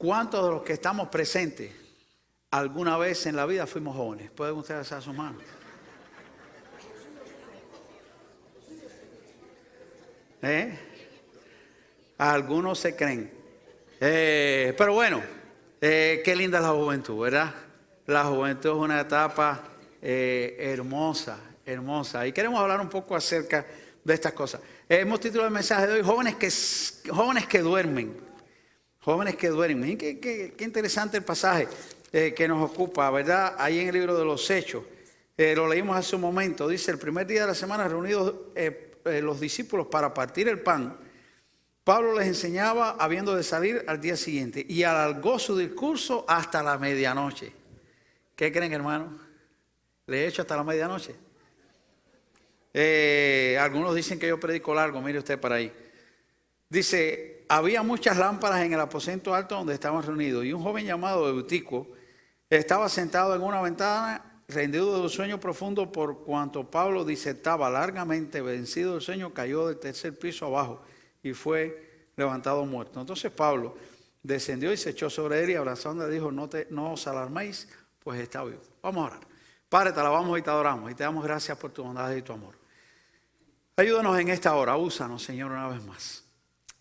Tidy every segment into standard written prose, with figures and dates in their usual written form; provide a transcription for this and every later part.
¿Cuántos de los que estamos presentes alguna vez en la vida fuimos jóvenes? ¿Pueden ustedes alzar sus manos? Algunos se creen. Pero bueno, qué linda es la juventud, ¿verdad? La juventud es una etapa hermosa, hermosa. Y queremos hablar un poco acerca de estas cosas. Hemos titulado el mensaje de hoy, jóvenes que duermen. Jóvenes que duermen. Qué interesante el pasaje que nos ocupa, ¿verdad? Ahí en el libro de los Hechos. Lo leímos hace un momento. Dice, el primer día de la semana reunidos los discípulos para partir el pan, Pablo les enseñaba habiendo de salir al día siguiente y alargó su discurso hasta la medianoche. ¿Qué creen, hermano? ¿Le he hecho hasta la medianoche? Algunos dicen que yo predico largo, mire usted para ahí. Dice, había muchas lámparas en el aposento alto donde estaban reunidos y un joven llamado Eutico estaba sentado en una ventana rendido de un sueño profundo por cuanto Pablo disertaba largamente, vencido del sueño, cayó del tercer piso abajo y fue levantado muerto. Entonces Pablo descendió y se echó sobre él y abrazándole dijo, no os alarméis, pues está vivo. Vamos a orar. Padre, te alabamos y te adoramos y te damos gracias por tu bondad y tu amor. Ayúdanos en esta hora, úsanos, Señor, una vez más.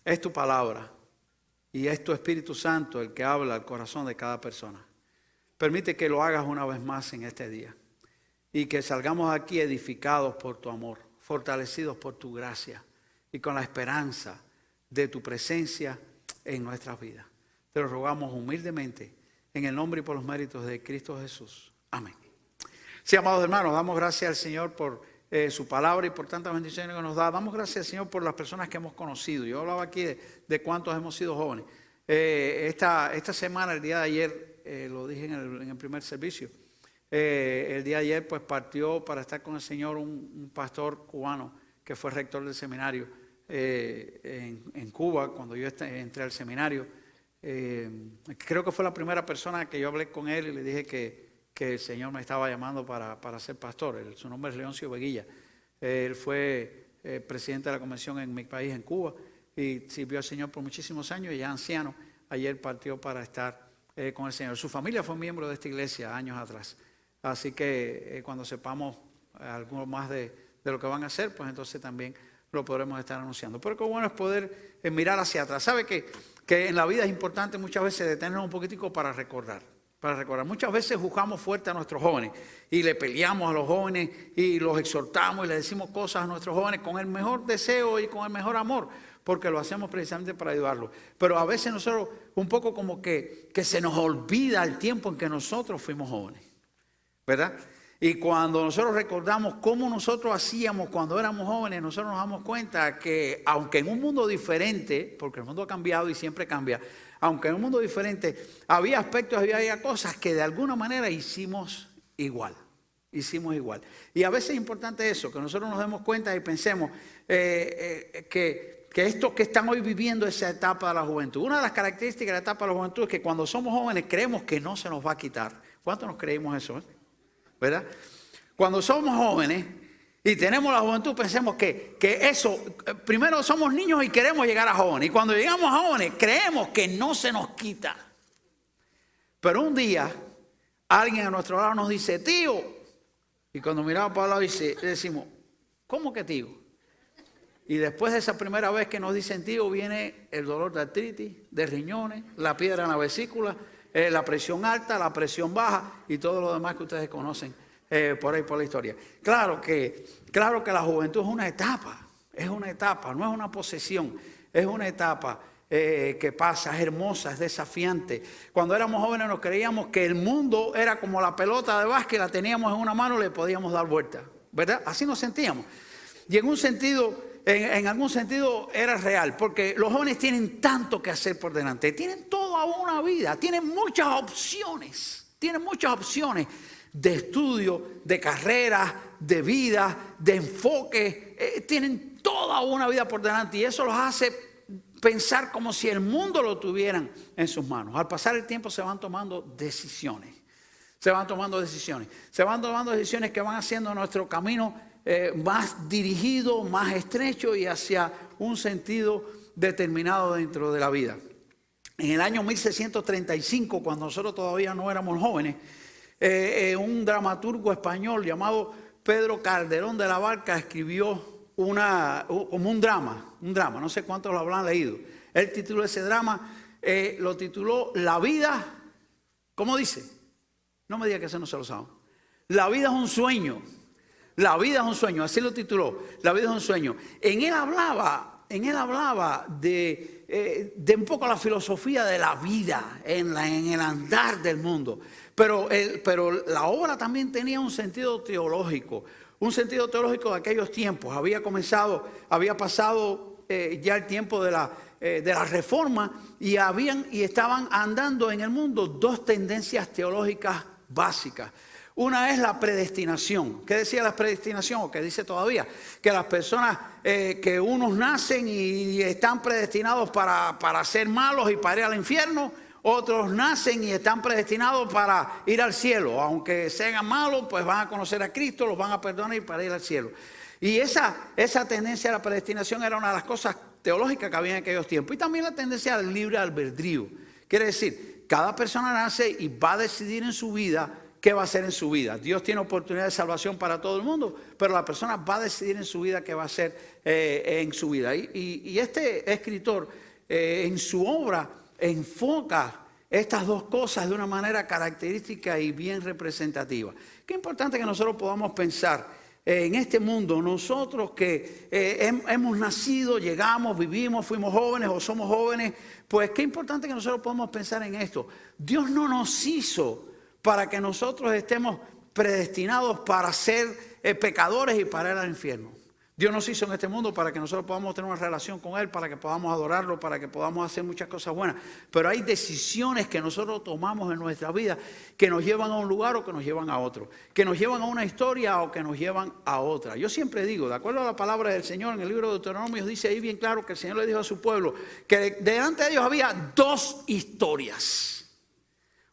Es tu palabra y es tu Espíritu Santo el que habla al corazón de cada persona. Permite que lo hagas una vez más en este día y que salgamos aquí edificados por tu amor, fortalecidos por tu gracia y con la esperanza de tu presencia en nuestras vidas. Te lo rogamos humildemente en el nombre y por los méritos de Cristo Jesús. Amén. Sí, amados hermanos, damos gracias al Señor por su palabra y por tantas bendiciones que nos da. Damos gracias al Señor por las personas que hemos conocido. Yo hablaba aquí de cuántos hemos sido jóvenes. Esta semana, el día de ayer, lo dije en el primer servicio, el día de ayer pues partió para estar con el Señor un pastor cubano que fue rector del seminario en Cuba cuando yo entré al seminario. Creo que fue la primera persona que yo hablé con él y le dije que el Señor me estaba llamando para ser pastor. Su nombre es Leoncio Veguilla. Él fue presidente de la convención en mi país, en Cuba, y sirvió al Señor por muchísimos años y ya anciano. Ayer partió para estar con el Señor. Su familia fue miembro de esta iglesia años atrás. Así que cuando sepamos algo más de lo que van a hacer, pues entonces también lo podremos estar anunciando. Pero qué bueno es poder mirar hacia atrás. ¿Sabe que en la vida es importante muchas veces detenernos un poquitico para recordar? Muchas veces juzgamos fuerte a nuestros jóvenes y le peleamos a los jóvenes y los exhortamos y le decimos cosas a nuestros jóvenes con el mejor deseo y con el mejor amor, porque lo hacemos precisamente para ayudarlos. Pero a veces nosotros un poco como que se nos olvida el tiempo en que nosotros fuimos jóvenes, ¿verdad? Y cuando nosotros recordamos cómo nosotros hacíamos cuando éramos jóvenes, nosotros nos damos cuenta que aunque en un mundo diferente, porque el mundo ha cambiado y siempre cambia, aunque en un mundo diferente había aspectos, había cosas que de alguna manera hicimos igual. Y a veces es importante eso, que nosotros nos demos cuenta y pensemos que estos que están hoy viviendo esa etapa de la juventud, una de las características de la etapa de la juventud es que cuando somos jóvenes creemos que no se nos va a quitar. ¿Cuántos nos creímos eso? ¿Verdad? Cuando somos jóvenes y tenemos la juventud, pensemos que eso, primero somos niños y queremos llegar a jóvenes. Y cuando llegamos a jóvenes, creemos que no se nos quita. Pero un día, alguien a nuestro lado nos dice, tío. Y cuando miramos para el lado le decimos, ¿cómo que tío? Y después de esa primera vez que nos dicen tío, viene el dolor de artritis, de riñones, la piedra en la vesícula, la presión alta, la presión baja y todo lo demás que ustedes conocen por ahí por la historia. Claro que la juventud es una etapa, no es una posesión, es una etapa que pasa, es hermosa, es desafiante. Cuando éramos jóvenes nos creíamos que el mundo era como la pelota de básquet, la teníamos en una mano y le podíamos dar vuelta, ¿verdad? Así nos sentíamos. Y en algún sentido era real, porque los jóvenes tienen tanto que hacer por delante, tienen toda una vida, tienen muchas opciones de estudio, de carrera, de vida, de enfoque, tienen toda una vida por delante y eso los hace pensar como si el mundo lo tuvieran en sus manos. Al pasar el tiempo se van tomando decisiones que van haciendo nuestro camino más dirigido, más estrecho y hacia un sentido determinado dentro de la vida. en el año 1635, cuando nosotros todavía no éramos jóvenes, un dramaturgo español llamado Pedro Calderón de la Barca escribió como un drama, no sé cuántos lo habrán leído. Él tituló ese drama, lo tituló La vida, ¿cómo dice? No me diga que eso no se lo sabe. La vida es un sueño. La vida es un sueño, así lo tituló. La vida es un sueño. En él hablaba de un poco la filosofía de la vida en el andar del mundo. Pero la obra también tenía un sentido teológico de aquellos tiempos. Había pasado ya el tiempo de la Reforma y estaban andando en el mundo dos tendencias teológicas básicas. Una es la predestinación. ¿Qué decía la predestinación? O qué dice todavía, que las personas, que unos nacen y están predestinados para ser malos y para ir al infierno, otros nacen y están predestinados para ir al cielo. Aunque sean malos, pues van a conocer a Cristo, los van a perdonar y para ir al cielo. Y esa tendencia a la predestinación era una de las cosas teológicas que había en aquellos tiempos. Y también la tendencia al libre albedrío. Quiere decir, cada persona nace y va a decidir en su vida qué va a hacer en su vida. Dios tiene oportunidad de salvación para todo el mundo, pero la persona va a decidir en su vida qué va a hacer en su vida. Y este escritor en su obra enfoca estas dos cosas de una manera característica y bien representativa. Qué importante que nosotros podamos pensar en este mundo, nosotros que hemos nacido, llegamos, vivimos, fuimos jóvenes o somos jóvenes, pues qué importante que nosotros podamos pensar en esto. Dios no nos hizo para que nosotros estemos predestinados para ser pecadores y para ir al infierno. Dios nos hizo en este mundo para que nosotros podamos tener una relación con Él, para que podamos adorarlo, para que podamos hacer muchas cosas buenas. Pero hay decisiones que nosotros tomamos en nuestra vida que nos llevan a un lugar o que nos llevan a otro, que nos llevan a una historia o que nos llevan a otra. Yo siempre digo, de acuerdo a la palabra del Señor, en el libro de Deuteronomio dice ahí bien claro que el Señor le dijo a su pueblo que delante de ellos había dos historias.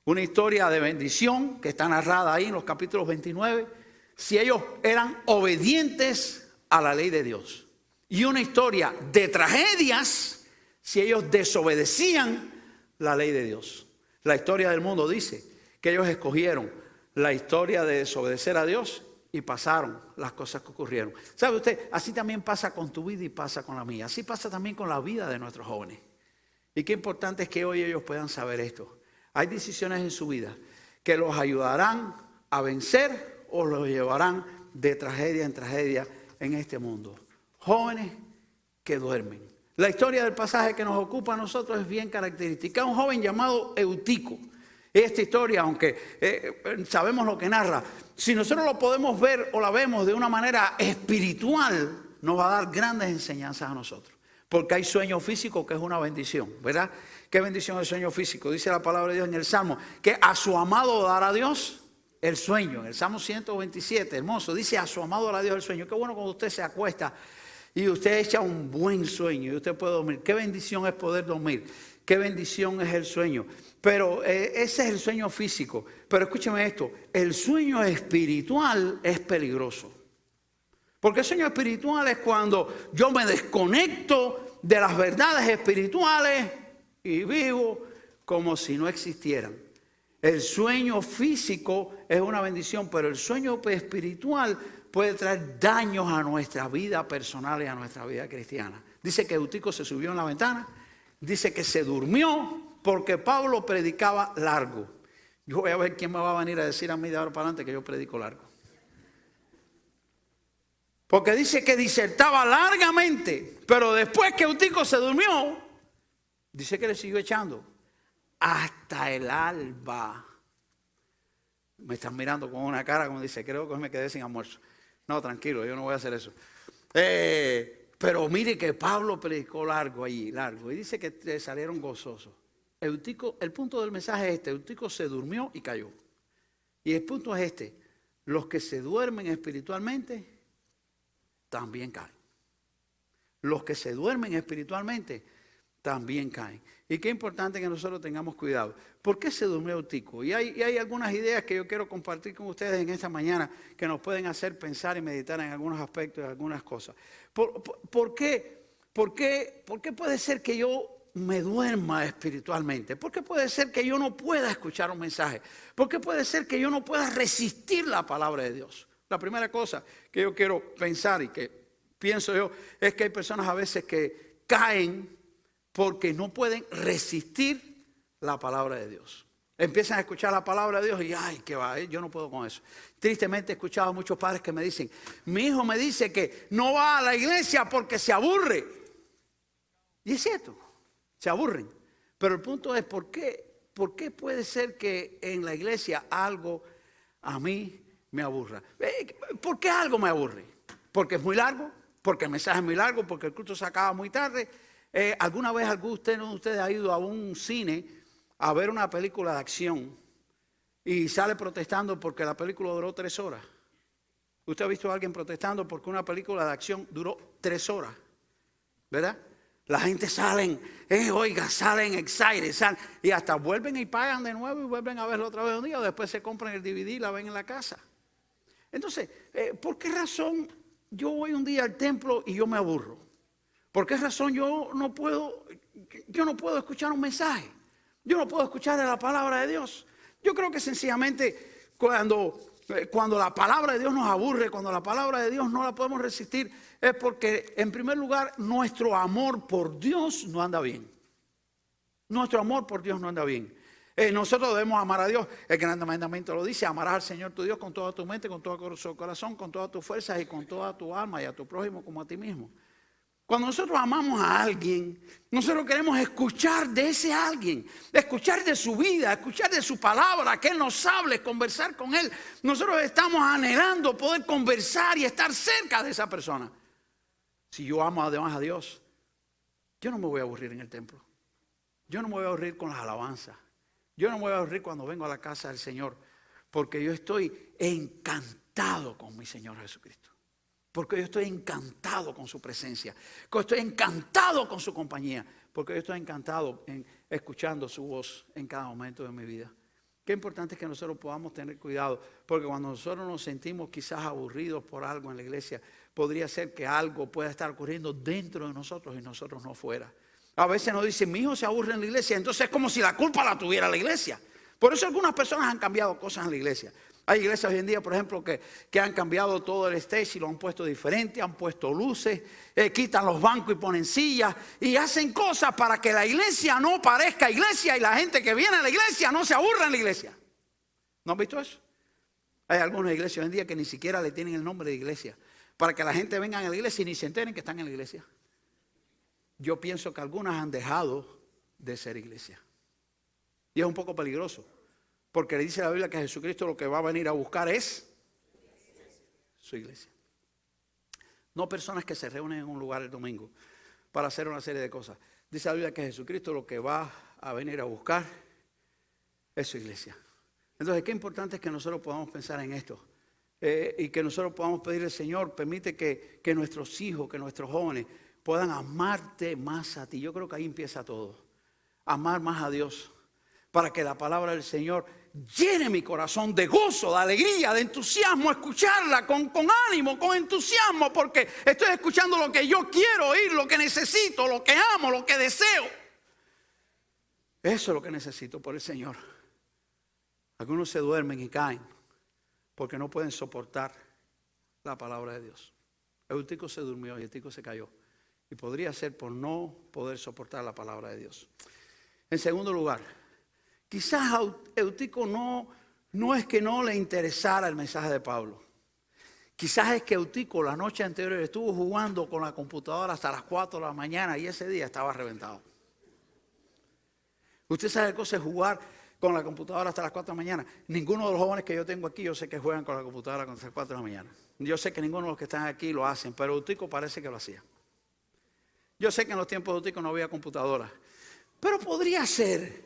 Una historia de bendición que está narrada ahí en los capítulos 29, si ellos eran obedientes a la ley de Dios. Y una historia de tragedias si ellos desobedecían la ley de Dios. La historia del mundo dice que ellos escogieron la historia de desobedecer a Dios y pasaron las cosas que ocurrieron. ¿Sabe usted? Así también pasa con tu vida y pasa con la mía. Así pasa también con la vida de nuestros jóvenes. Y qué importante es que hoy ellos puedan saber esto. Hay decisiones en su vida que los ayudarán a vencer o los llevarán de tragedia en tragedia en este mundo. Jóvenes que duermen. La historia del pasaje que nos ocupa a nosotros es bien característica. Un joven llamado Eutico. Esta historia, aunque sabemos lo que narra, si nosotros lo podemos ver o la vemos de una manera espiritual, nos va a dar grandes enseñanzas a nosotros. Porque hay sueño físico que es una bendición, ¿verdad? ¿Qué bendición es el sueño físico? Dice la palabra de Dios en el Salmo, que a su amado dará Dios el sueño. En el Salmo 127, hermoso, dice a su amado dará Dios el sueño. Qué bueno cuando usted se acuesta y usted echa un buen sueño y usted puede dormir. Qué bendición es poder dormir. Qué bendición es el sueño. Pero ese es el sueño físico. Pero escúcheme esto, el sueño espiritual es peligroso. Porque el sueño espiritual es cuando yo me desconecto de las verdades espirituales y vivo como si no existieran. El sueño físico es una bendición, pero el sueño espiritual puede traer daños a nuestra vida personal y a nuestra vida cristiana. Dice que Eutico se subió en la ventana, dice que se durmió porque Pablo predicaba largo. Yo voy a ver quién me va a venir a decir a mí de ahora para adelante que yo predico largo. Porque dice que disertaba largamente, pero después que Eutico se durmió, dice que le siguió echando hasta el alba. Me están mirando con una cara como dice, creo que me quedé sin almuerzo. No, tranquilo, yo no voy a hacer eso. Pero mire que Pablo predicó largo allí, largo. Y dice que salieron gozosos. Eutico, el punto del mensaje es este, Eutico se durmió y cayó. Y el punto es este, los que se duermen espiritualmente también caen. Los que se duermen espiritualmente también caen. Y qué importante que nosotros tengamos cuidado. ¿Por qué se durmió Eutico? Y hay algunas ideas que yo quiero compartir con ustedes en esta mañana que nos pueden hacer pensar y meditar en algunos aspectos, en algunas cosas. ¿Por qué puede ser que yo me duerma espiritualmente? ¿Por qué puede ser que yo no pueda escuchar un mensaje? ¿Por qué puede ser que yo no pueda resistir la palabra de Dios? La primera cosa que yo quiero pensar y que pienso yo es que hay personas a veces que caen porque no pueden resistir la palabra de Dios. Empiezan a escuchar la palabra de Dios y ay, qué va, yo no puedo con eso. Tristemente he escuchado a muchos padres que me dicen, mi hijo me dice que no va a la iglesia porque se aburre. Y es cierto, se aburren. Pero el punto es, ¿por qué puede ser que en la iglesia algo a mí me aburra? ¿Por qué algo me aburre? ¿Porque es muy largo? ¿Porque el mensaje es muy largo? ¿Porque el culto se acaba muy tarde? ¿Alguna vez alguno de ustedes ha ido a un cine a ver una película de acción y sale protestando porque la película duró 3 horas? ¿Usted ha visto a alguien protestando porque una película de acción duró 3 horas? ¿Verdad? La gente salen excited, y hasta vuelven y pagan de nuevo y vuelven a verlo otra vez un día, o después se compran el DVD y la ven en la casa. Entonces, ¿por qué razón yo voy un día al templo y yo me aburro? ¿Por qué razón yo no puedo escuchar un mensaje? Yo no puedo escuchar de la palabra de Dios. Yo creo que sencillamente cuando la palabra de Dios nos aburre, cuando la palabra de Dios no la podemos resistir, es porque en primer lugar nuestro amor por Dios no anda bien. Nuestro amor por Dios no anda bien. Nosotros debemos amar a Dios. El gran mandamiento lo dice: amarás al Señor tu Dios con toda tu mente, con todo tu corazón, con todas tus fuerzas y con toda tu alma, y a tu prójimo como a ti mismo. Cuando nosotros amamos a alguien, nosotros queremos escuchar de ese alguien, escuchar de su vida, escuchar de su palabra, que Él nos hable, conversar con Él. Nosotros estamos anhelando poder conversar y estar cerca de esa persona. Si yo amo además a Dios, yo no me voy a aburrir en el templo. Yo no me voy a aburrir con las alabanzas. Yo no me voy a aburrir cuando vengo a la casa del Señor, porque yo estoy encantado con mi Señor Jesucristo. Porque yo estoy encantado con su presencia. Porque estoy encantado con su compañía. Porque yo estoy encantado en escuchando su voz en cada momento de mi vida. Qué importante es que nosotros podamos tener cuidado. Porque cuando nosotros nos sentimos quizás aburridos por algo en la iglesia, podría ser que algo pueda estar ocurriendo dentro de nosotros y nosotros no fuera. A veces nos dicen, mi hijo se aburre en la iglesia. Entonces es como si la culpa la tuviera la iglesia. Por eso algunas personas han cambiado cosas en la iglesia. Hay iglesias hoy en día, por ejemplo, que han cambiado todo el stage y lo han puesto diferente, han puesto luces, quitan los bancos y ponen sillas y hacen cosas para que la iglesia no parezca iglesia y la gente que viene a la iglesia no se aburra en la iglesia. ¿No han visto eso? Hay algunas iglesias hoy en día que ni siquiera le tienen el nombre de iglesia, para que la gente venga a la iglesia y ni se enteren que están en la iglesia. Yo pienso que algunas han dejado de ser iglesia. Y es un poco peligroso. Porque le dice la Biblia que Jesucristo lo que va a venir a buscar es su iglesia. No personas que se reúnen en un lugar el domingo para hacer una serie de cosas. Dice la Biblia que Jesucristo lo que va a venir a buscar es su iglesia. Entonces, qué importante es que nosotros podamos pensar en esto. Y que nosotros podamos pedirle al Señor, permite que nuestros hijos, que nuestros jóvenes puedan amarte más a ti. Yo creo que ahí empieza todo. Amar más a Dios. Para que la palabra del Señor llene mi corazón de gozo, de alegría, de entusiasmo, escucharla con ánimo, con entusiasmo, porque estoy escuchando lo que yo quiero oír, lo que necesito, lo que amo, lo que deseo. Eso es lo que necesito por el Señor. Algunos se duermen y caen porque no pueden soportar la palabra de Dios. Eutico se durmió y Eutico se cayó. Y podría ser por no poder soportar la palabra de Dios. En segundo lugar, quizás a Eutico no es que no le interesara el mensaje de Pablo. Quizás es que Eutico la noche anterior estuvo jugando con la computadora hasta las 4 de la mañana y ese día estaba reventado. Usted sabe qué cosa es jugar con la computadora hasta las 4 de la mañana. Ninguno de los jóvenes que yo tengo aquí, yo sé que juegan con la computadora hasta las 4 de la mañana. Yo sé que ninguno de los que están aquí lo hacen, pero Eutico parece que lo hacía. Yo sé que en los tiempos de Eutico no había computadora, pero podría ser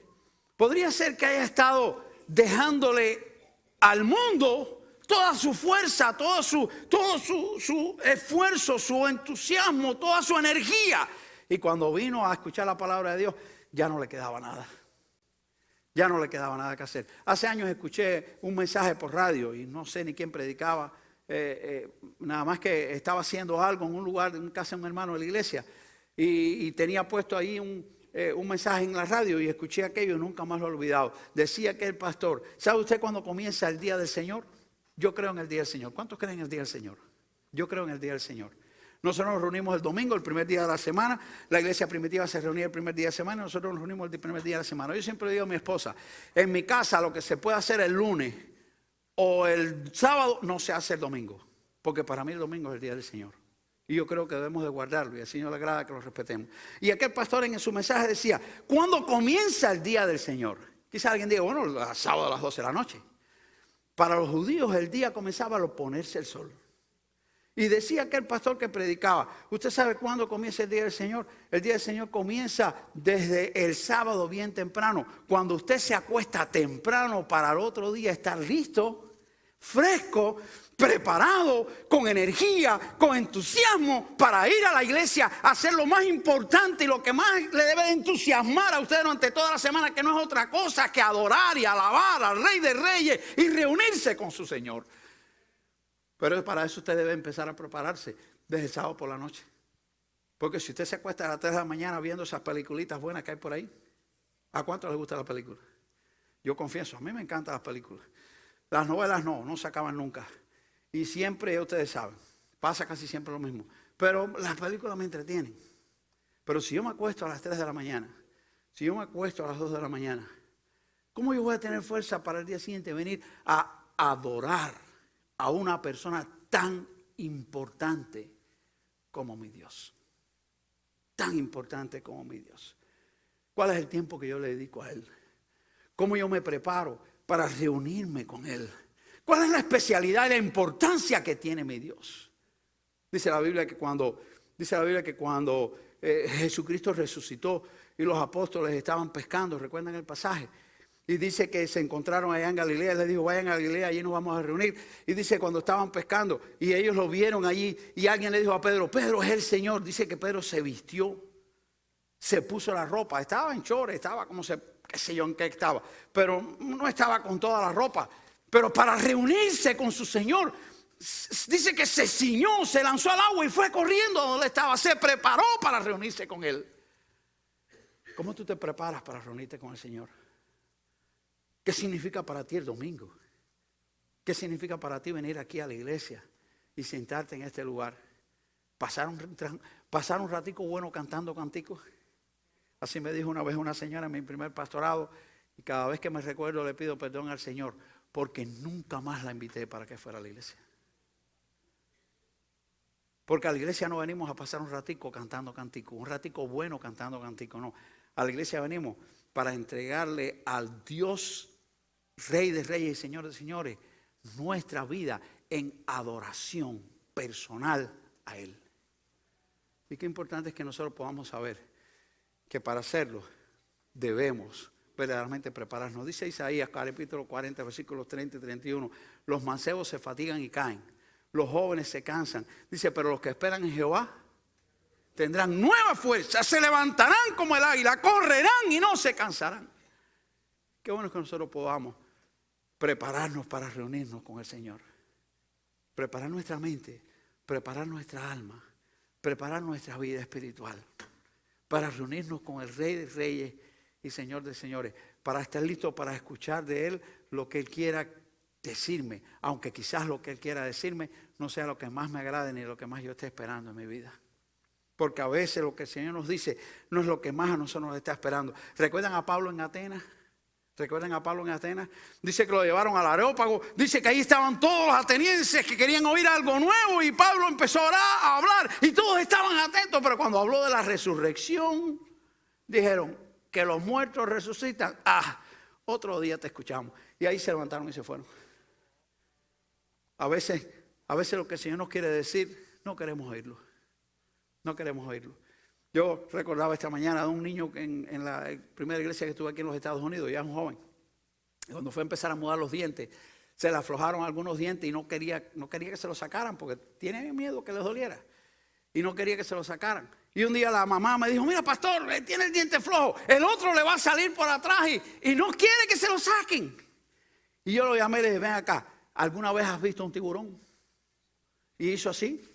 que haya estado dejándole al mundo toda su fuerza, todo su esfuerzo, su entusiasmo, toda su energía. Y cuando vino a escuchar la palabra de Dios, ya no le quedaba nada. Ya no le quedaba nada que hacer. Hace años escuché un mensaje por radio y no sé ni quién predicaba. Nada más que estaba haciendo algo en un lugar, en casa de un hermano de la iglesia. Y tenía puesto ahí un mensaje en la radio y escuché aquello y nunca más lo he olvidado. Decía que el pastor, ¿sabe usted cuándo comienza el día del Señor? Yo creo en el día del Señor. ¿Cuántos creen en el día del Señor? Yo creo en el día del Señor. Nosotros nos reunimos el domingo, el primer día de la semana. La iglesia primitiva se reunía el primer día de la semana. Nosotros nos reunimos el primer día de la semana. Yo siempre le digo a mi esposa, en mi casa lo que se puede hacer el lunes o el sábado no se hace el domingo. Porque para mí el domingo es el día del Señor. Y yo creo que debemos de guardarlo y al Señor le agrada que lo respetemos. Y aquel pastor en su mensaje decía, ¿cuándo comienza el día del Señor? Quizá alguien diga, bueno, el sábado a las 12 de la noche. Para los judíos el día comenzaba al ponerse el sol. Y decía aquel pastor que predicaba, ¿usted sabe cuándo comienza el día del Señor? El día del Señor comienza desde el sábado bien temprano. Cuando usted se acuesta temprano para el otro día estar listo, fresco, preparado, con energía, con entusiasmo para ir a la iglesia a hacer lo más importante y lo que más le debe de entusiasmar a usted durante toda la semana, que no es otra cosa que adorar y alabar al Rey de Reyes y reunirse con su Señor. Pero para eso usted debe empezar a prepararse desde el sábado por la noche. Porque si usted se acuesta a las 3 de la mañana viendo esas peliculitas buenas que hay por ahí, ¿a cuánto les gusta la película? Yo confieso, a mí me encantan las películas. Las novelas no se acaban nunca. Y siempre, ustedes saben, pasa casi siempre lo mismo. Pero las películas me entretienen. Pero si yo me acuesto a las 3 de la mañana, si yo me acuesto a las 2 de la mañana, ¿cómo yo voy a tener fuerza para el día siguiente venir a adorar a una persona tan importante como mi Dios? Tan importante como mi Dios. ¿Cuál es el tiempo que yo le dedico a Él? ¿Cómo yo me preparo para reunirme con Él? ¿Cuál es la especialidad y la importancia que tiene mi Dios? Dice la Biblia que cuando Jesucristo resucitó y los apóstoles estaban pescando, ¿recuerdan el pasaje? Y dice que se encontraron allá en Galilea, les dijo, vayan a Galilea, allí nos vamos a reunir. Y dice cuando estaban pescando y ellos lo vieron allí y alguien le dijo a Pedro, Pedro es el Señor. Dice que Pedro se vistió, se puso la ropa, estaba en chores, estaba como qué sé yo en qué estaba, pero no estaba con toda la ropa. Pero para reunirse con su Señor, dice que se ciñó, se lanzó al agua y fue corriendo a donde estaba, se preparó para reunirse con Él. ¿Cómo tú te preparas para reunirte con el Señor? ¿Qué significa para ti el domingo? ¿Qué significa para ti venir aquí a la iglesia y sentarte en este lugar? Pasar un ratico bueno cantando canticos. Así me dijo una vez una señora en mi primer pastorado y cada vez que me recuerdo le pido perdón al Señor porque nunca más la invité para que fuera a la iglesia. Porque a la iglesia no venimos a pasar un ratico cantando canticos, un ratico bueno cantando canticos, no. A la iglesia venimos para entregarle al Dios Rey de Reyes y Señor de Señores, nuestra vida en adoración personal a Él. Y qué importante es que nosotros podamos saber que para hacerlo debemos verdaderamente prepararnos. Dice Isaías, capítulo 40, versículos 30 y 31, los mancebos se fatigan y caen, los jóvenes se cansan. Dice, pero los que esperan en Jehová tendrán nueva fuerza, se levantarán como el águila, correrán y no se cansarán. Qué bueno que nosotros podamos prepararnos para reunirnos con el Señor. Preparar nuestra mente, preparar nuestra alma, preparar nuestra vida espiritual. Para reunirnos con el Rey de Reyes y Señor de Señores. Para estar listos para escuchar de Él lo que Él quiera decirme. Aunque quizás lo que Él quiera decirme no sea lo que más me agrade ni lo que más yo esté esperando en mi vida. Porque a veces lo que el Señor nos dice no es lo que más a nosotros nos está esperando. ¿Recuerdan a Pablo en Atenas? ¿Recuerdan a Pablo en Atenas? Dice que lo llevaron al Areópago. Dice que ahí estaban todos los atenienses que querían oír algo nuevo. Y Pablo empezó a orar, a hablar. Y todos estaban atentos. Pero cuando habló de la resurrección, dijeron que los muertos resucitan. Otro día te escuchamos. Y ahí se levantaron y se fueron. A veces lo que el Señor nos quiere decir, no queremos oírlo. No queremos oírlo. Yo recordaba esta mañana de un niño en la primera iglesia que estuve aquí en los Estados Unidos, ya un joven. Y cuando fue a empezar a mudar los dientes, se le aflojaron algunos dientes y no quería que se los sacaran porque tiene miedo que les doliera. Y no quería que se los sacaran. Y un día la mamá me dijo, mira pastor, tiene el diente flojo, el otro le va a salir por atrás y no quiere que se lo saquen. Y yo lo llamé y le dije, ven acá, ¿alguna vez has visto un tiburón? Y hizo así.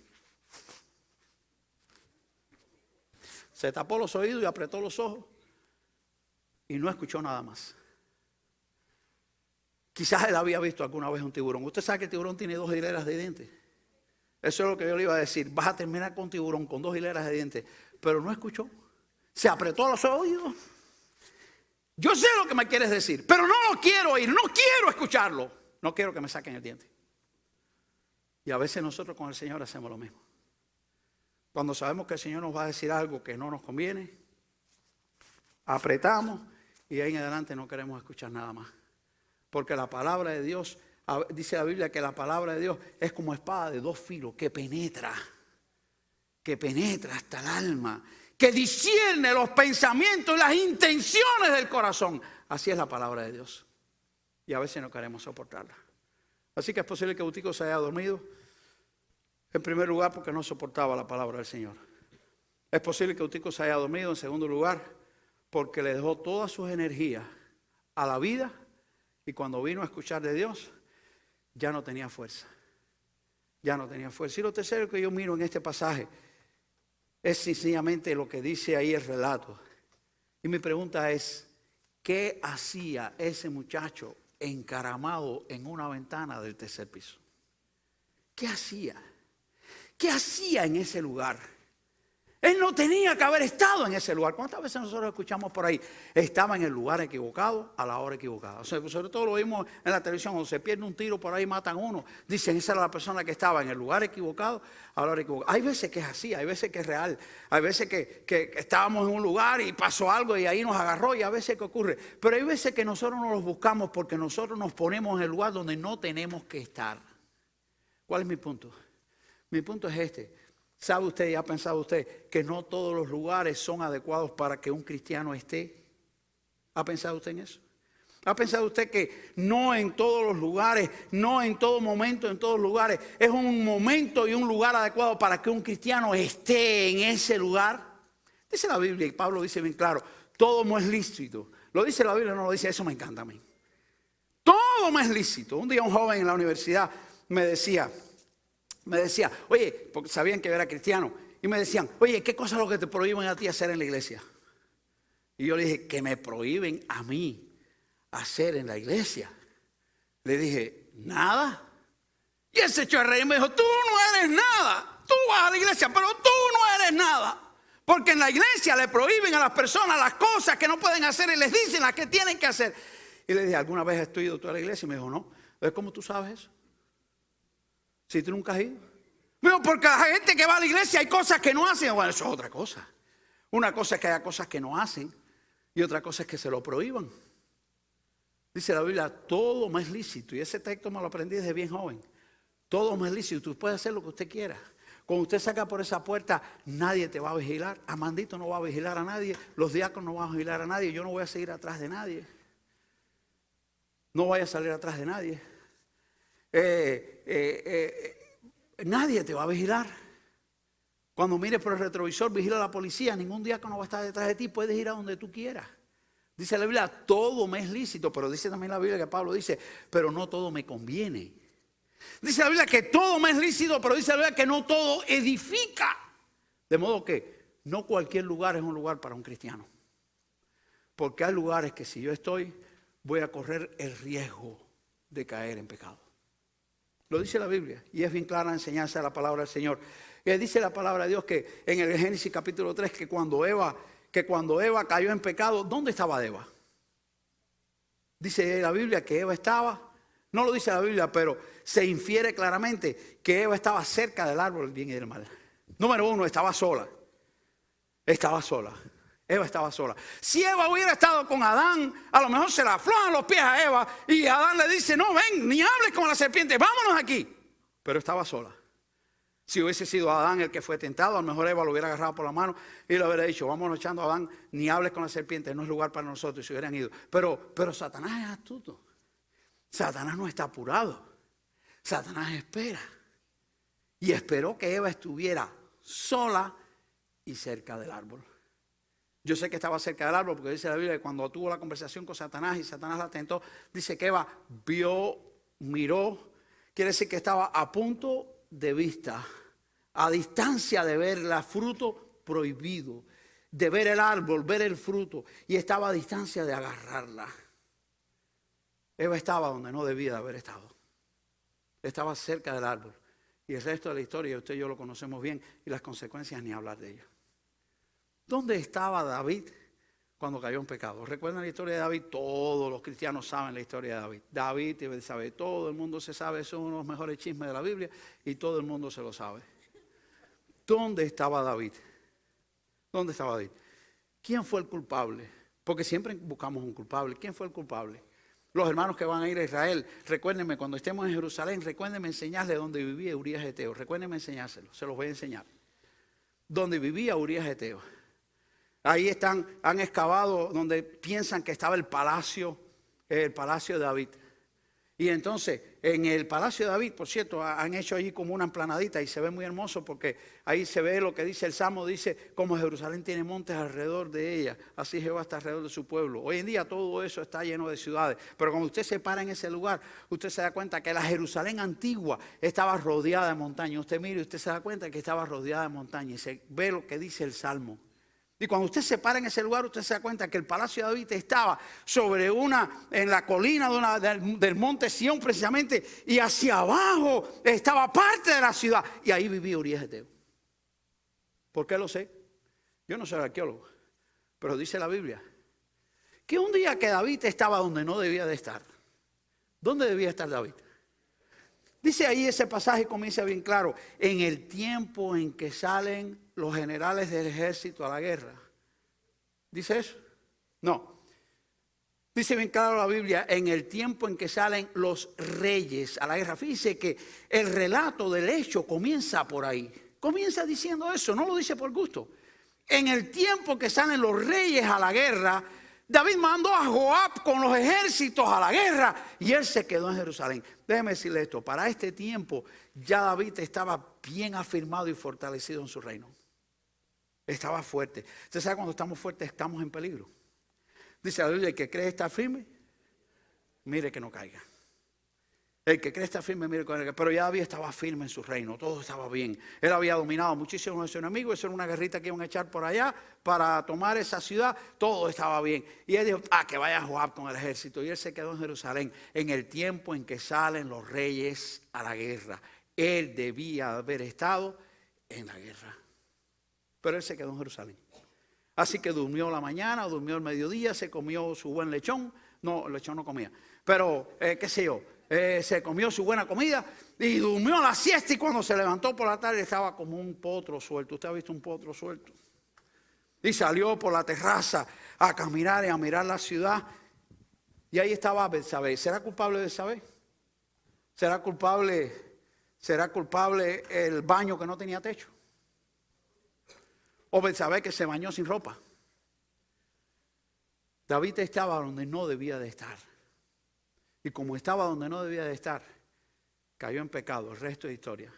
Se tapó los oídos y apretó los ojos. y no escuchó nada más. Quizás él había visto alguna vez un tiburón. Usted sabe que el tiburón tiene 2 hileras de dientes. Eso es lo que yo le iba a decir. Vas a terminar con un tiburón con 2 hileras de dientes. Pero no escuchó. Se apretó los oídos. Yo sé lo que me quieres decir, pero no lo quiero oír. No quiero escucharlo. No quiero que me saquen el diente. Y a veces nosotros con el Señor hacemos lo mismo. Cuando sabemos que el Señor nos va a decir algo que no nos conviene, apretamos y ahí en adelante no queremos escuchar nada más. Porque la palabra de Dios, dice la Biblia que la palabra de Dios es como espada de 2 filos que penetra hasta el alma, que discierne los pensamientos y las intenciones del corazón. Así es la palabra de Dios. Y a veces no queremos soportarla. Así que es posible que Eutico se haya dormido. En primer lugar, porque no soportaba la palabra del Señor. Es posible que Eutico se haya dormido. En segundo lugar, porque le dejó todas sus energías a la vida. Y cuando vino a escuchar de Dios, ya no tenía fuerza. Ya no tenía fuerza. Y lo tercero que yo miro en este pasaje es sencillamente lo que dice ahí el relato. Y mi pregunta es, ¿qué hacía ese muchacho encaramado en una ventana del 3er piso? ¿Qué hacía? ¿Qué hacía en ese lugar? Él no tenía que haber estado en ese lugar. ¿Cuántas veces nosotros escuchamos por ahí? Estaba en el lugar equivocado, a la hora equivocada. O sea, sobre todo lo vimos en la televisión, cuando se pierde un tiro por ahí, matan a uno. Dicen, esa era la persona que estaba en el lugar equivocado, a la hora equivocada. Hay veces que es así, hay veces que es real. Hay veces que estábamos en un lugar y pasó algo y ahí nos agarró, y a veces que ocurre. Pero hay veces que nosotros no los buscamos porque nosotros nos ponemos en el lugar donde no tenemos que estar. ¿Cuál es mi punto? Mi punto es este. ¿Sabe usted y ha pensado usted que no todos los lugares son adecuados para que un cristiano esté? ¿Ha pensado usted en eso? ¿Ha pensado usted que no en todos los lugares, no en todo momento, en todos lugares, es un momento y un lugar adecuado para que un cristiano esté en ese lugar? Dice la Biblia, y Pablo dice bien claro, todo me es lícito. Lo dice la Biblia, no lo dice, eso me encanta a mí. Todo me es lícito. Un día un joven en la universidad me decía, oye, porque sabían que yo era cristiano, y me decían, oye, ¿qué cosa es lo que te prohíben a ti hacer en la iglesia? Y yo le dije, que me prohíben a mí hacer en la iglesia. Le dije, nada. Y él se echó a reír y me dijo, tú no eres nada. Tú vas a la iglesia, pero tú no eres nada. Porque en la iglesia le prohíben a las personas las cosas que no pueden hacer y les dicen las que tienen que hacer. Y le dije, ¿alguna vez has ido tú a la iglesia? Y me dijo, no. Entonces, ¿cómo tú sabes eso? Si tú nunca has ido. Bueno, porque la gente que va a la iglesia hay cosas que no hacen. Bueno, eso es otra cosa. Una cosa es que haya cosas que no hacen y otra cosa es que se lo prohíban. Dice la Biblia, todo me es lícito. Y ese texto me lo aprendí desde bien joven. Todo me es lícito. Tú puedes hacer lo que usted quiera. Cuando usted saca por esa puerta, nadie te va a vigilar. Amandito no va a vigilar a nadie. Los diáconos no van a vigilar a nadie. Yo no voy a seguir atrás de nadie. No voy a salir atrás de nadie. Nadie te va a vigilar. Cuando mires por el retrovisor, vigila a la policía. Ningún diácono va a estar detrás de ti. Puedes ir a donde tú quieras. Dice la Biblia, todo me es lícito. Pero dice también la Biblia que Pablo dice, pero no todo me conviene. Dice la Biblia que todo me es lícito, pero dice la Biblia que no todo edifica. De modo que no cualquier lugar es un lugar para un cristiano. Porque hay lugares que si yo estoy, voy a correr el riesgo de caer en pecado. Lo dice la Biblia y es bien clara la enseñanza de la palabra del Señor. Y dice la palabra de Dios que en el Génesis capítulo 3 que cuando Eva cayó en pecado, ¿dónde estaba Eva? Dice la Biblia que Eva estaba, no lo dice la Biblia, pero se infiere claramente que Eva estaba cerca del árbol del bien y del mal. Número 1, estaba sola. Estaba sola. Eva estaba sola. Si Eva hubiera estado con Adán, a lo mejor se le aflojan los pies a Eva y Adán le dice, no, ven, ni hables con la serpiente, vámonos aquí. Pero estaba sola. Si hubiese sido Adán el que fue tentado, a lo mejor Eva lo hubiera agarrado por la mano y le hubiera dicho, vámonos echando a Adán, ni hables con la serpiente, no es lugar para nosotros, y se hubieran ido. Pero Satanás es astuto. Satanás no está apurado. Satanás espera. Y esperó que Eva estuviera sola y cerca del árbol. Yo sé que estaba cerca del árbol porque dice la Biblia que cuando tuvo la conversación con Satanás y Satanás la tentó, dice que Eva vio, miró, quiere decir que estaba a punto de vista, a distancia de ver el fruto prohibido. de ver el árbol, ver el fruto, y estaba a distancia de agarrarla. Eva estaba donde no debía de haber estado. Estaba cerca del árbol. Y el resto de la historia, usted y yo lo conocemos bien, y las consecuencias ni hablar de ello. ¿Dónde estaba David cuando cayó en pecado? ¿Recuerdan la historia de David? Todos los cristianos saben la historia de David. David y Betsabé, todo el mundo se sabe, son uno de los mejores chismes de la Biblia y todo el mundo se lo sabe. ¿Dónde estaba David? ¿Dónde estaba David? ¿Quién fue el culpable? Porque siempre buscamos un culpable. ¿Quién fue el culpable? Los hermanos que van a ir a Israel, recuérdenme, cuando estemos en Jerusalén, recuérdenme enseñarles dónde vivía Urías Eteo. Recuérdenme enseñárselo, se los voy a enseñar. Donde vivía Urías Eteo. Ahí han excavado donde piensan que estaba el palacio de David. Y entonces, en el palacio de David, por cierto, han hecho allí como una emplanadita y se ve muy hermoso porque ahí se ve lo que dice el Salmo, dice, como Jerusalén tiene montes alrededor de ella, así Jehová está alrededor de su pueblo. Hoy en día todo eso está lleno de ciudades, pero cuando usted se para en ese lugar, usted se da cuenta que la Jerusalén antigua estaba rodeada de montañas. Usted mire y usted se da cuenta que estaba rodeada de montañas y se ve lo que dice el Salmo. Y cuando usted se para en ese lugar, usted se da cuenta que el palacio de David estaba en la colina del monte Sión precisamente, y hacia abajo estaba parte de la ciudad. Y ahí vivía Urías Eteo. ¿Por qué lo sé? Yo no soy arqueólogo, pero dice la Biblia que un día que David estaba donde no debía de estar. ¿Dónde debía estar David? Dice ahí ese pasaje, comienza bien claro, en el tiempo en que salen los generales del ejército a la guerra. ¿Dice eso? No. Dice bien claro la Biblia, en el tiempo en que salen los reyes a la guerra. Fíjese que el relato del hecho comienza por ahí. Comienza diciendo eso, no lo dice por gusto. En el tiempo que salen los reyes a la guerra, David mandó a Joab con los ejércitos a la guerra y él se quedó en Jerusalén. Déjeme decirle esto, para este tiempo ya David estaba bien afirmado y fortalecido en su reino. Estaba fuerte. Usted sabe, cuando estamos fuertes estamos en peligro. Dice la Biblia, el que cree estar firme, mire que no caiga. El que cree estar firme, mire que no caiga. Pero ya David estaba firme en su reino, todo estaba bien. Él había dominado muchísimo a sus enemigos, eso era una guerrita que iban a echar por allá para tomar esa ciudad, todo estaba bien. Y él dijo, que vaya Joab con el ejército. Y él se quedó en Jerusalén en el tiempo en que salen los reyes a la guerra. Él debía haber estado en la guerra. Pero él se quedó en Jerusalén. Así que durmió la mañana, durmió el mediodía, se comió su buen lechón. No, el lechón no comía. Pero, qué sé yo, se comió su buena comida y durmió la siesta. Y cuando se levantó por la tarde estaba como un potro suelto. ¿Usted ha visto un potro suelto? Y salió por la terraza a caminar y a mirar la ciudad. Y ahí estaba Betsabé. ¿Será culpable Betsabé? ¿Será culpable el baño que no tenía techo? O Betsabé que se bañó sin ropa. David estaba donde no debía de estar. Y como estaba donde no debía de estar, cayó en pecado. El resto es historia.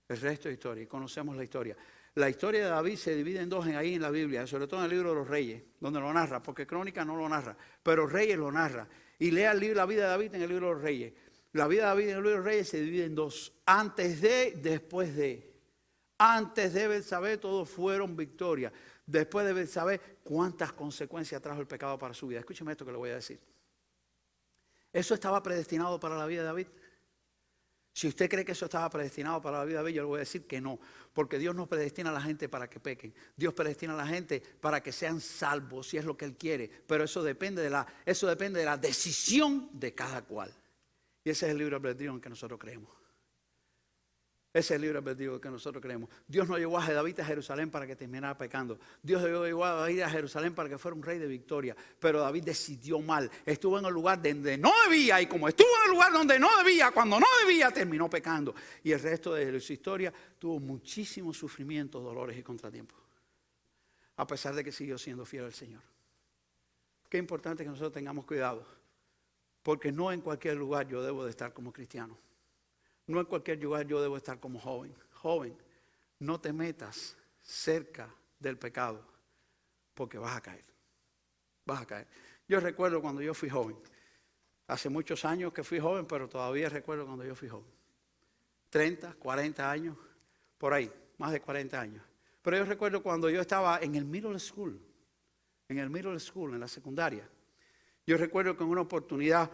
El resto es historia. Y conocemos la historia. La historia de David se divide en dos ahí en la Biblia, sobre todo en el libro de los Reyes, donde lo narra, porque Crónica no lo narra, pero Reyes lo narra. Y lea la vida de David en el libro de los Reyes. La vida de David en el libro de los Reyes se divide en dos. Antes de, después de. Antes de Betsabé todos fueron victorias. Después de Betsabé, ¿cuántas consecuencias trajo el pecado para su vida? Escúcheme esto que le voy a decir. ¿Eso estaba predestinado para la vida de David? Si usted cree que eso estaba predestinado para la vida de David, yo le voy a decir que no. Porque Dios no predestina a la gente para que pequen. Dios predestina a la gente para que sean salvos, si es lo que Él quiere. Pero eso depende de la decisión de cada cual. Y ese es el libre albedrío en que nosotros creemos. Ese es el libre albedrío que nosotros creemos. Dios no llevó a David a Jerusalén para que terminara pecando. Dios llevó a David a Jerusalén para que fuera un rey de victoria. Pero David decidió mal. Estuvo en el lugar donde no debía. Y como estuvo en el lugar donde no debía, cuando no debía, terminó pecando. Y el resto de su historia tuvo muchísimos sufrimientos, dolores y contratiempos. A pesar de que siguió siendo fiel al Señor. Qué importante que nosotros tengamos cuidado. Porque no en cualquier lugar yo debo de estar como cristiano. No en cualquier lugar yo debo estar como joven. Joven, no te metas cerca del pecado porque vas a caer. Vas a caer. Yo recuerdo cuando yo fui joven. Hace muchos años que fui joven, pero todavía recuerdo cuando yo fui joven. 30, 40 años, por ahí, más de 40 años. Pero yo recuerdo cuando yo estaba en el middle school, en la secundaria. Yo recuerdo que en una oportunidad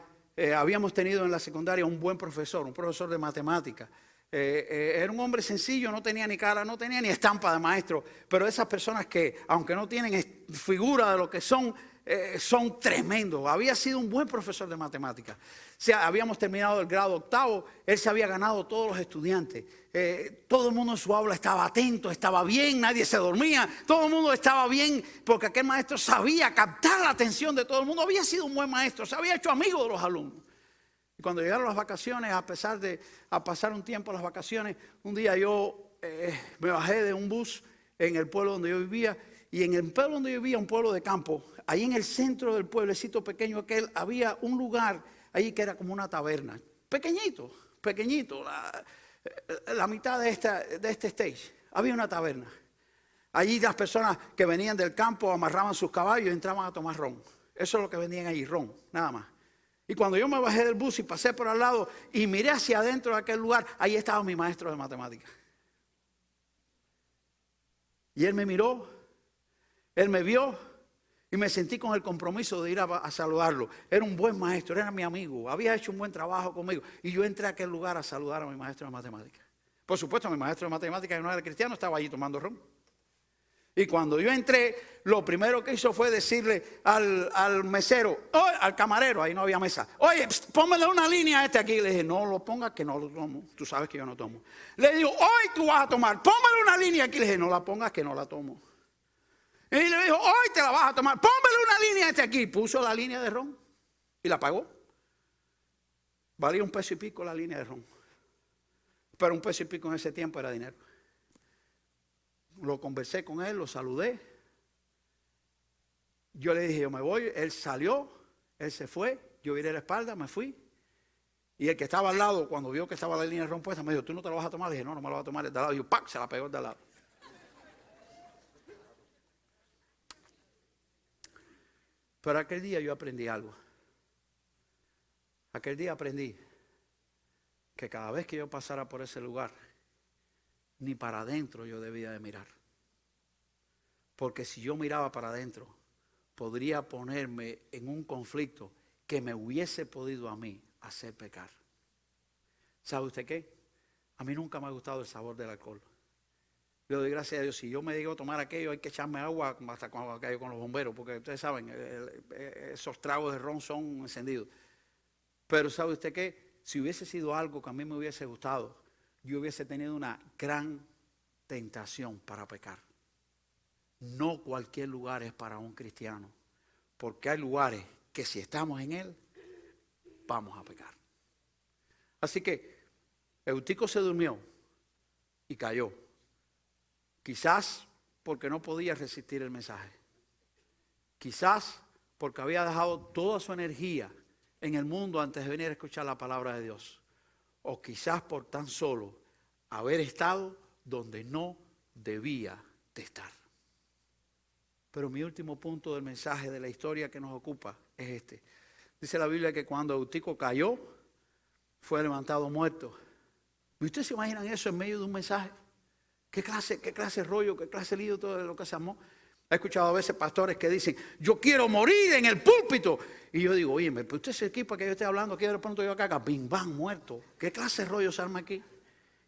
habíamos tenido en la secundaria un buen profesor, un profesor de matemáticas. Era un hombre sencillo, no tenía ni cara, no tenía ni estampa de maestro, pero esas personas que, aunque no tienen figura de lo que son tremendos. Había sido un buen profesor de matemáticas. O sea, habíamos terminado el grado octavo, él se había ganado todos los estudiantes. Todo el mundo en su aula estaba atento, estaba bien, nadie se dormía, todo el mundo estaba bien, porque aquel maestro sabía captar la atención de todo el mundo. Había sido un buen maestro, se había hecho amigo de los alumnos. Y cuando llegaron las vacaciones, a pesar de pasar un tiempo las vacaciones, un día yo me bajé de un bus en el pueblo donde yo vivía. Y en el pueblo donde yo vivía, un pueblo de campo, ahí en el centro del pueblecito pequeño aquel, había un lugar ahí que era como una taberna. Pequeñito, la mitad de este stage. Había una taberna. Allí las personas que venían del campo amarraban sus caballos y entraban a tomar ron. Eso es lo que vendían ahí, ron, nada más. Y cuando yo me bajé del bus y pasé por al lado y miré hacia adentro de aquel lugar, ahí estaba mi maestro de matemáticas. Y él me miró, él me vio y me sentí con el compromiso de ir a saludarlo. Era un buen maestro, era mi amigo, había hecho un buen trabajo conmigo. Y yo entré a aquel lugar a saludar a mi maestro de matemáticas. Por supuesto, mi maestro de matemáticas, que no era cristiano, estaba allí tomando ron. Y cuando yo entré, lo primero que hizo fue decirle al mesero, al camarero, ahí no había mesa, oye, póngale una línea a este aquí. Le dije, no lo pongas que no lo tomo, tú sabes que yo no tomo. Le digo, hoy tú vas a tomar, póngale una línea aquí. Le dije, no la pongas que no la tomo. Y le dijo, hoy te la vas a tomar, póngale una línea a este aquí. Puso la línea de ron y la pagó. Valía $1.50 la línea de ron. Pero $1.50 en ese tiempo era dinero. Lo conversé con él, lo saludé. Yo le dije, yo me voy. Él salió, él se fue. Yo viré la espalda, me fui. Y el que estaba al lado, cuando vio que estaba la línea de ron puesta, me dijo, ¿tú no te la vas a tomar? Le dije, no, no me la voy a tomar. El de al lado, y yo, ¡pac!, se la pegó el de al lado. Pero aquel día yo aprendí algo. Aquel día aprendí que cada vez que yo pasara por ese lugar, ni para adentro yo debía de mirar. Porque si yo miraba para adentro, podría ponerme en un conflicto que me hubiese podido a mí hacer pecar. ¿Sabe usted qué? A mí nunca me ha gustado el sabor del alcohol. Le doy gracias a Dios. Si yo me digo tomar aquello, hay que echarme agua hasta cuando caigo con los bomberos, porque ustedes saben, esos tragos de ron son encendidos. Pero ¿sabe usted qué? Si hubiese sido algo que a mí me hubiese gustado, yo hubiese tenido una gran tentación para pecar. No cualquier lugar es para un cristiano, porque hay lugares que si estamos en él, vamos a pecar. Así que Eutico se durmió y cayó. Quizás porque no podía resistir el mensaje. Quizás porque había dejado toda su energía en el mundo antes de venir a escuchar la palabra de Dios. O quizás por tan solo haber estado donde no debía de estar. Pero mi último punto del mensaje de la historia que nos ocupa es este. Dice la Biblia que cuando Eutico cayó, fue levantado muerto. ¿Y ustedes se imaginan eso en medio de un mensaje? ¿Qué clase de rollo, qué clase de lío todo lo que se armó? He escuchado a veces pastores que dicen, yo quiero morir en el púlpito. Y yo digo, oye, pues usted se equipa que yo esté hablando aquí, de pronto yo acá, bim, bam, muerto. ¿Qué clase de rollo se arma aquí?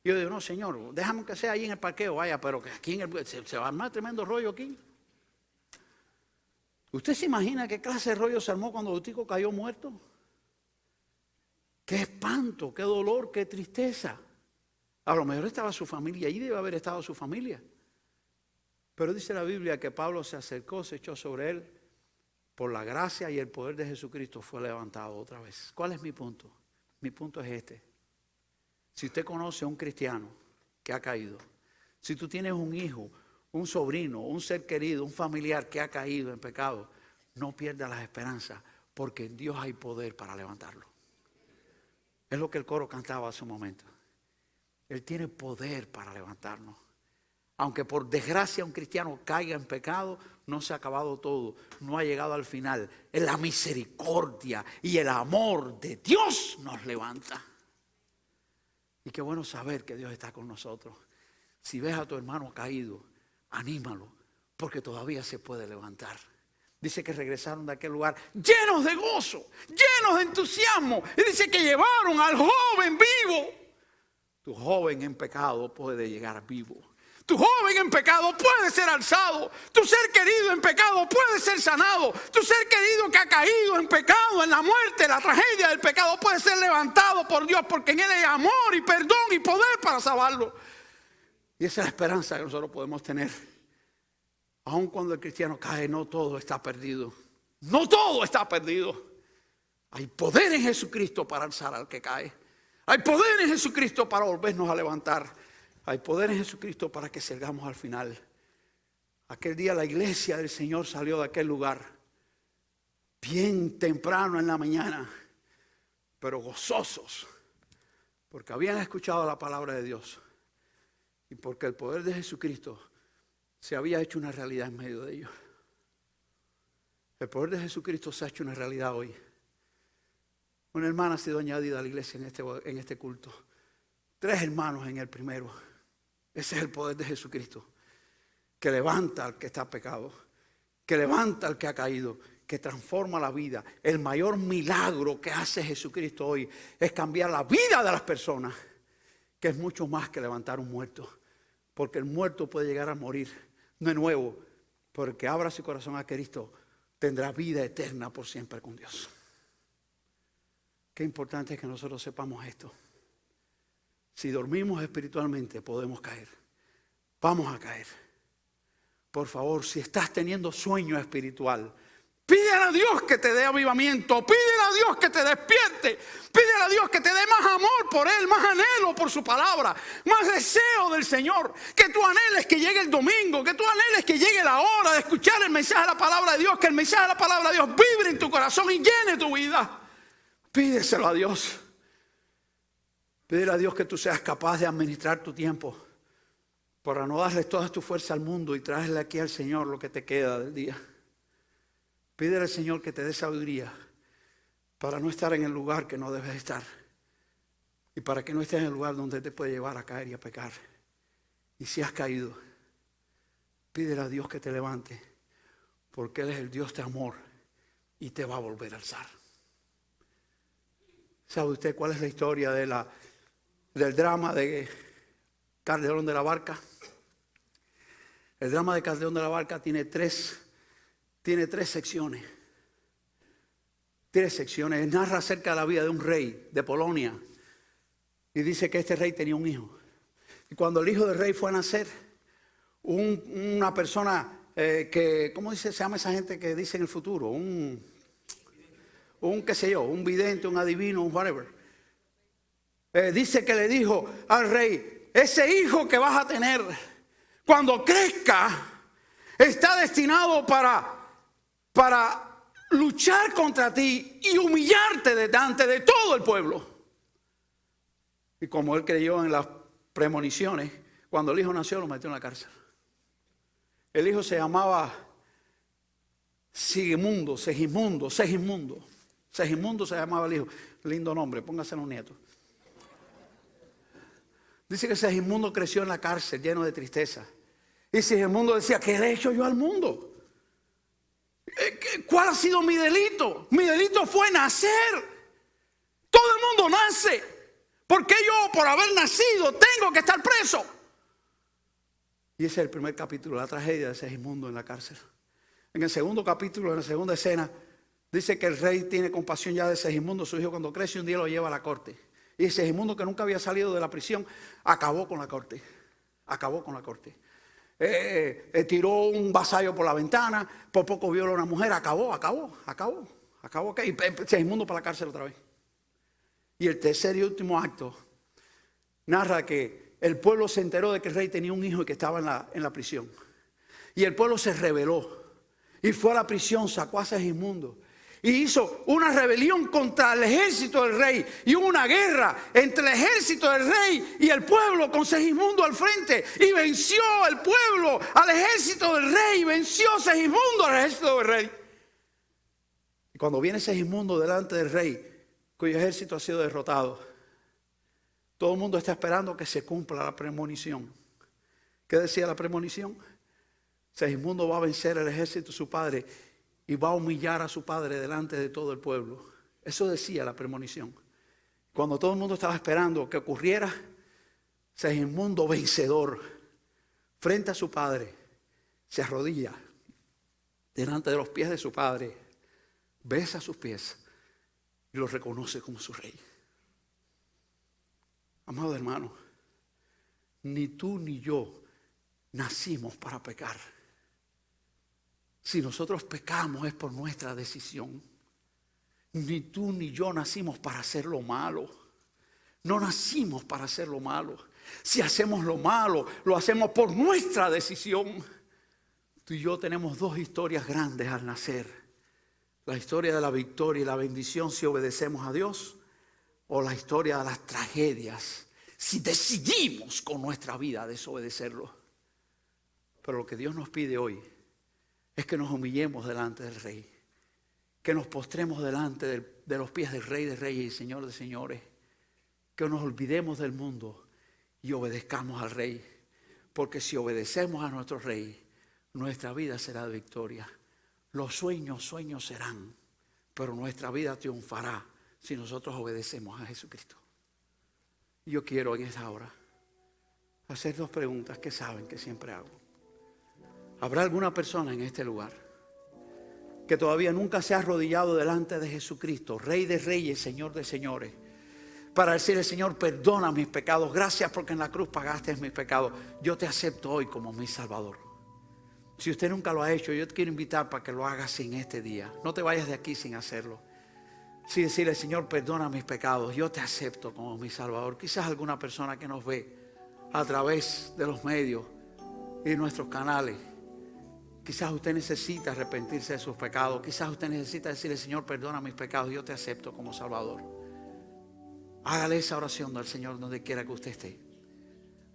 Y yo digo, no, señor, déjame que sea ahí en el parqueo, vaya, pero que aquí se va a armar tremendo rollo aquí. ¿Usted se imagina qué clase de rollo se armó cuando Eutico cayó muerto? Qué espanto, qué dolor, qué tristeza. A lo mejor estaba su familia, ahí debe haber estado su familia. Pero dice la Biblia que Pablo se acercó, se echó sobre él, por la gracia y el poder de Jesucristo fue levantado otra vez. ¿Cuál es mi punto? Mi punto es este. Si usted conoce a un cristiano que ha caído, si tú tienes un hijo, un sobrino, un ser querido, un familiar que ha caído en pecado, no pierda las esperanzas, porque en Dios hay poder para levantarlo. Es lo que el coro cantaba hace un momento. Él tiene poder para levantarnos. Aunque por desgracia un cristiano caiga en pecado, no se ha acabado todo, no ha llegado al final. Es la misericordia y el amor de Dios nos levanta. Y qué bueno saber que Dios está con nosotros. Si ves a tu hermano caído, anímalo, porque todavía se puede levantar. Dice que regresaron de aquel lugar llenos de gozo, llenos de entusiasmo. Y dice que llevaron al joven vivo. Tu joven en pecado puede llegar vivo. Tu joven en pecado puede ser alzado. Tu ser querido en pecado puede ser sanado. Tu ser querido que ha caído en pecado, en la muerte, la tragedia del pecado, puede ser levantado por Dios, porque en Él hay amor y perdón y poder para salvarlo. Y esa es la esperanza que nosotros podemos tener. Aun cuando el cristiano cae, no todo está perdido. No todo está perdido. Hay poder en Jesucristo para alzar al que cae. Hay poder en Jesucristo para volvernos a levantar. Hay poder en Jesucristo para que salgamos al final. Aquel día la iglesia del Señor salió de aquel lugar bien temprano en la mañana, pero gozosos, porque habían escuchado la palabra de Dios y porque el poder de Jesucristo se había hecho una realidad en medio de ellos. El poder de Jesucristo se ha hecho una realidad hoy. Una hermana ha sido añadida a la iglesia en este culto. 3 hermanos en el primero. Ese es el poder de Jesucristo, que levanta al que está pecado, que levanta al que ha caído, que transforma la vida. El mayor milagro que hace Jesucristo hoy es cambiar la vida de las personas, que es mucho más que levantar un muerto, porque el muerto puede llegar a morir de nuevo, porque abra su corazón a Cristo, tendrá vida eterna por siempre con Dios. Qué importante es que nosotros sepamos esto. Si dormimos espiritualmente, podemos caer. Vamos a caer. Por favor, si estás teniendo sueño espiritual, pídele a Dios que te dé avivamiento. Pídele a Dios que te despierte. Pídele a Dios que te dé más amor por Él, más anhelo por su palabra, más deseo del Señor. Que tú anheles que llegue el domingo, que tú anheles que llegue la hora de escuchar el mensaje de la palabra de Dios, que el mensaje de la palabra de Dios vibre en tu corazón y llene tu vida. Pídeselo a Dios. Pídele a Dios que tú seas capaz de administrar tu tiempo para no darle toda tu fuerza al mundo y traerle aquí al Señor lo que te queda del día. Pídele al Señor que te dé sabiduría para no estar en el lugar que no debes estar y para que no estés en el lugar donde te puede llevar a caer y a pecar. Y si has caído, pídele a Dios que te levante, porque Él es el Dios de amor y te va a volver a alzar. ¿Sabe usted cuál es la historia del drama de Calderón de la Barca? El drama de Calderón de la Barca tiene tres secciones. 3 secciones. Narra acerca de la vida de un rey de Polonia. Y dice que este rey tenía un hijo. Y cuando el hijo del rey fue a nacer, una persona que, ¿cómo se llama esa gente que dice en el futuro? Un qué sé yo, un vidente, un adivino, un whatever. Dice que le dijo al rey: ese hijo que vas a tener, cuando crezca, está destinado para luchar contra ti y humillarte delante de todo el pueblo. Y como él creyó en las premoniciones, cuando el hijo nació lo metió en la cárcel. El hijo se llamaba Segismundo se llamaba el hijo. Lindo nombre, póngaselo a un nieto. Dice que Segismundo creció en la cárcel lleno de tristeza. Y Segismundo decía: ¿qué le he hecho yo al mundo? ¿Cuál ha sido mi delito? Mi delito fue nacer. Todo el mundo nace. ¿Por qué yo, por haber nacido, tengo que estar preso? Y ese es el primer capítulo, la tragedia de Segismundo en la cárcel. En el segundo capítulo, en la segunda escena, dice que el rey tiene compasión ya de Segismundo, su hijo, cuando crece, un día lo lleva a la corte. Y Segismundo, que nunca había salido de la prisión, acabó con la corte. Tiró un vasallo por la ventana, por poco viola a una mujer, acabó. Y Segismundo para la cárcel otra vez. Y el tercer y último acto narra que el pueblo se enteró de que el rey tenía un hijo y que estaba en la prisión. Y el pueblo se rebeló y fue a la prisión, sacó a Segismundo y hizo una rebelión contra el ejército del rey. Y hubo una guerra entre el ejército del rey y el pueblo, con Segismundo al frente. Y venció el pueblo al ejército del rey. Y venció Segismundo al ejército del rey. Y cuando viene Segismundo delante del rey, cuyo ejército ha sido derrotado, todo el mundo está esperando que se cumpla la premonición. ¿Qué decía la premonición? Segismundo va a vencer el ejército de su padre y va a humillar a su padre delante de todo el pueblo. Eso decía la premonición. Cuando todo el mundo estaba esperando que ocurriera, Segismundo vencedor, frente a su padre, se arrodilla delante de los pies de su padre, besa sus pies y los reconoce como su rey. Amado hermano, ni tú ni yo nacimos para pecar. Si nosotros pecamos es por nuestra decisión. Ni tú ni yo nacimos para hacer lo malo. No nacimos para hacer lo malo. Si hacemos lo malo, lo hacemos por nuestra decisión. Tú y yo tenemos dos historias grandes al nacer. La historia de la victoria y la bendición si obedecemos a Dios, o la historia de las tragedias si decidimos con nuestra vida desobedecerlo. Pero lo que Dios nos pide hoy es que nos humillemos delante del Rey, que nos postremos delante de los pies del Rey de Reyes y Señor de Señores, que nos olvidemos del mundo y obedezcamos al Rey, porque si obedecemos a nuestro Rey, nuestra vida será de victoria. Los sueños serán, pero nuestra vida triunfará si nosotros obedecemos a Jesucristo. Yo quiero en esta hora hacer dos preguntas que saben que siempre hago. ¿Habrá alguna persona en este lugar que todavía nunca se ha arrodillado delante de Jesucristo, Rey de Reyes, Señor de Señores, para decirle: Señor, perdona mis pecados, gracias porque en la cruz pagaste mis pecados, yo te acepto hoy como mi Salvador? Si usted nunca lo ha hecho, yo te quiero invitar para que lo hagas en este día. No te vayas de aquí sin hacerlo. Sí, decirle: Señor, perdona mis pecados, yo te acepto como mi Salvador. Quizás alguna persona que nos ve a través de los medios y de nuestros canales, quizás usted necesita arrepentirse de sus pecados. Quizás usted necesita decirle: Señor, perdona mis pecados, yo te acepto como Salvador. Hágale esa oración al Señor donde quiera que usted esté.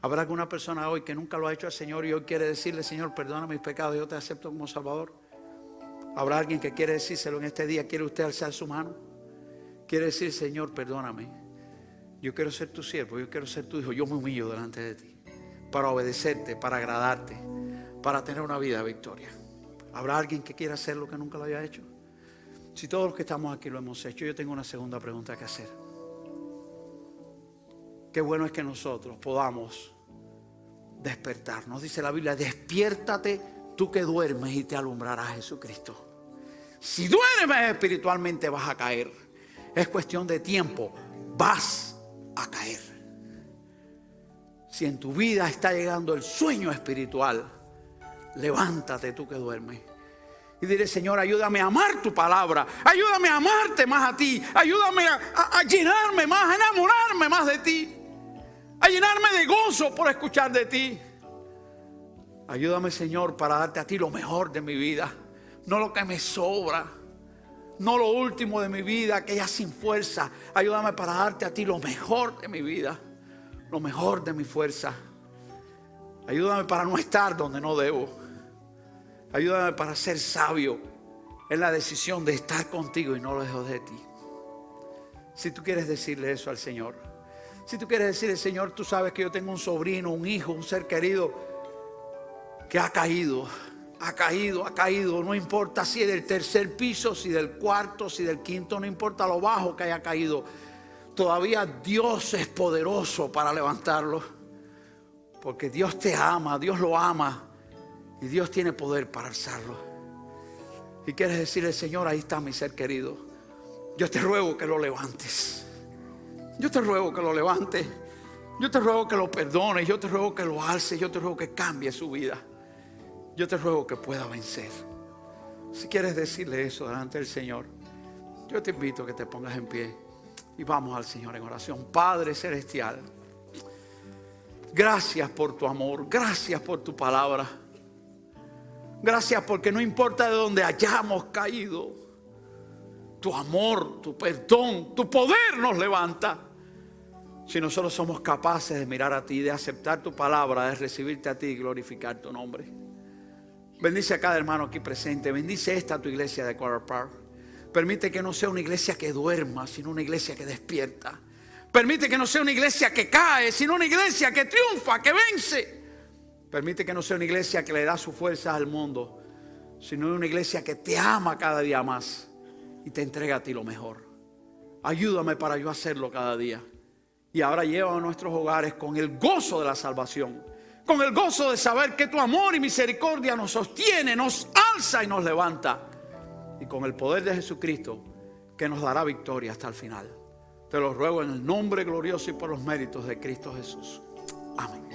¿Habrá alguna persona hoy que nunca lo ha hecho al Señor y hoy quiere decirle: Señor, perdona mis pecados, yo te acepto como Salvador? ¿Habrá alguien que quiere decírselo en este día? ¿Quiere usted alzar su mano? ¿Quiere decir: Señor, perdóname, yo quiero ser tu siervo, yo quiero ser tu hijo, yo me humillo delante de ti para obedecerte, para agradarte, para tener una vida de victoria? ¿Habrá alguien que quiera hacer lo que nunca lo haya hecho? Si todos los que estamos aquí lo hemos hecho, yo tengo una segunda pregunta que hacer. Qué bueno es que nosotros podamos despertar. Nos dice la Biblia: despiértate tú que duermes y te alumbrará Jesucristo. Si duermes espiritualmente vas a caer. Es cuestión de tiempo, vas a caer. Si en tu vida está llegando el sueño espiritual, levántate tú que duermes y dile: Señor, ayúdame a amar tu palabra, ayúdame a amarte más a ti, ayúdame a llenarme más, a enamorarme más de ti, a llenarme de gozo por escuchar de ti. Ayúdame, Señor, para darte a ti lo mejor de mi vida, no lo que me sobra, no lo último de mi vida, que ya sin fuerza. Ayúdame para darte a ti lo mejor de mi vida, lo mejor de mi fuerza. Ayúdame para no estar donde no debo. Ayúdame para ser sabio en la decisión de estar contigo y no lejos de ti. Si tú quieres decirle eso al Señor, si tú quieres decirle: Señor, tú sabes que yo tengo un sobrino, un hijo, un ser querido que ha caído, no importa si es del tercer piso, si del cuarto, si del quinto, no importa lo bajo que haya caído, todavía Dios es poderoso para levantarlo, porque Dios te ama, Dios lo ama y Dios tiene poder para alzarlo. Y quieres decirle: Señor, ahí está mi ser querido, yo te ruego que lo levantes, yo te ruego que lo levantes, yo te ruego que lo perdones, yo te ruego que lo alces, yo te ruego que cambie su vida. Yo te ruego que pueda vencer. Si quieres decirle eso delante del Señor, yo te invito a que te pongas en pie y vamos al Señor en oración. Padre celestial, gracias por tu amor, gracias por tu palabra. Gracias porque no importa de dónde hayamos caído, tu amor, tu perdón, tu poder nos levanta. Si nosotros somos capaces de mirar a ti, de aceptar tu palabra, de recibirte a ti y glorificar tu nombre. Bendice a cada hermano aquí presente. Bendice esta tu iglesia de Quarter Park. Permite que no sea una iglesia que duerma, sino una iglesia que despierta. Permite que no sea una iglesia que cae, sino una iglesia que triunfa, que vence. Permite que no sea una iglesia que le da sus fuerzas al mundo, sino una iglesia que te ama cada día más y te entrega a ti lo mejor. Ayúdame para yo hacerlo cada día. Y ahora lleva a nuestros hogares con el gozo de la salvación, con el gozo de saber que tu amor y misericordia nos sostiene, nos alza y nos levanta, y con el poder de Jesucristo que nos dará victoria hasta el final. Te lo ruego en el nombre glorioso y por los méritos de Cristo Jesús. Amén.